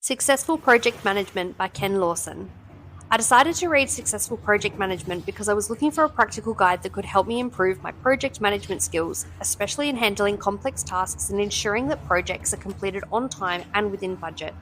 Successful Project Management by Ken Lawson. I decided to read Successful Project Management because I was looking for a practical guide that could help me improve my project management skills, especially in handling complex tasks and ensuring that projects are completed on time and within budget.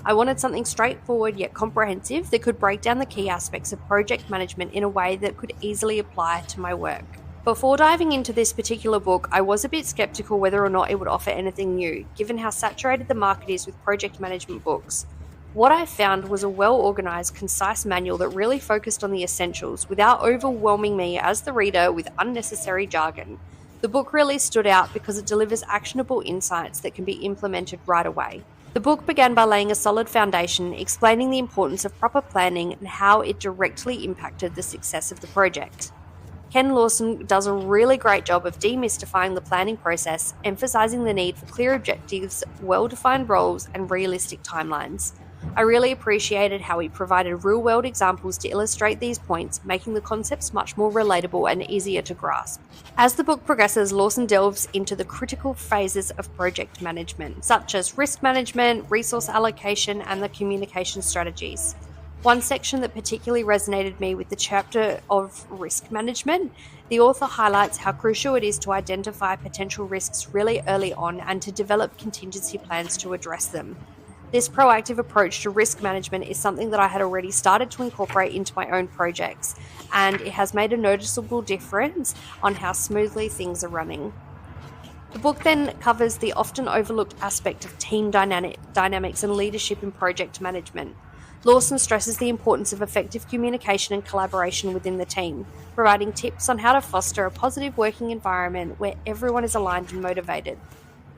I wanted something straightforward yet comprehensive that could break down the key aspects of project management in a way that could easily apply to my work. Before diving into this particular book, I was a bit skeptical whether or not it would offer anything new, given how saturated the market is with project management books. What I found was a well-organized, concise manual that really focused on the essentials without overwhelming me as the reader with unnecessary jargon. The book really stood out because it delivers actionable insights that can be implemented right away. The book began by laying a solid foundation, explaining the importance of proper planning and how it directly impacted the success of the project. Ken Lawson does a really great job of demystifying the planning process, emphasizing the need for clear objectives, well-defined roles, and realistic timelines. I really appreciated how he provided real-world examples to illustrate these points, making the concepts much more relatable and easier to grasp. As the book progresses, Lawson delves into the critical phases of project management, such as risk management, resource allocation, and the communication strategies. One section that particularly resonated me with the chapter of risk management. The author highlights how crucial it is to identify potential risks really early on and to develop contingency plans to address them. This proactive approach to risk management is something that I had already started to incorporate into my own projects, and it has made a noticeable difference on how smoothly things are running. The book then covers the often overlooked aspect of team dynamics and leadership in project management. Lawson stresses the importance of effective communication and collaboration within the team, providing tips on how to foster a positive working environment where everyone is aligned and motivated.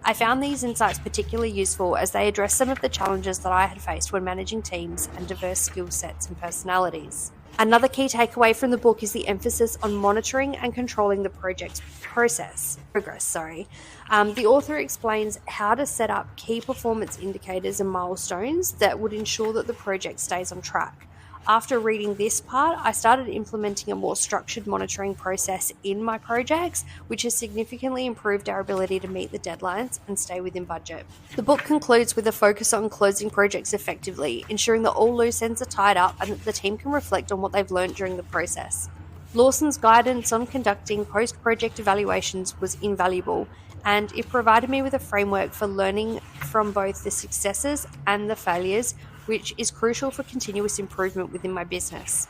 I found these insights particularly useful as they address some of the challenges that I had faced when managing teams and diverse skill sets and personalities. Another key takeaway from the book is the emphasis on monitoring and controlling the project's progress. The author explains how to set up key performance indicators and milestones that would ensure that the project stays on track. After reading this part, I started implementing a more structured monitoring process in my projects, which has significantly improved our ability to meet the deadlines and stay within budget. The book concludes with a focus on closing projects effectively, ensuring that all loose ends are tied up and that the team can reflect on what they've learned during the process. Lawson's guidance on conducting post-project evaluations was invaluable, and it provided me with a framework for learning from both the successes and the failures, which is crucial for continuous improvement within my business.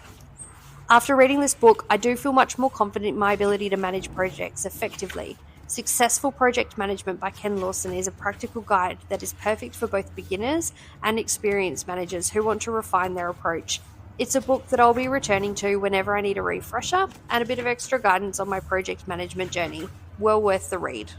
After reading this book, I do feel much more confident in my ability to manage projects effectively. Successful Project Management by Ken Lawson is a practical guide that is perfect for both beginners and experienced managers who want to refine their approach. It's a book that I'll be returning to whenever I need a refresher and a bit of extra guidance on my project management journey. Well worth the read.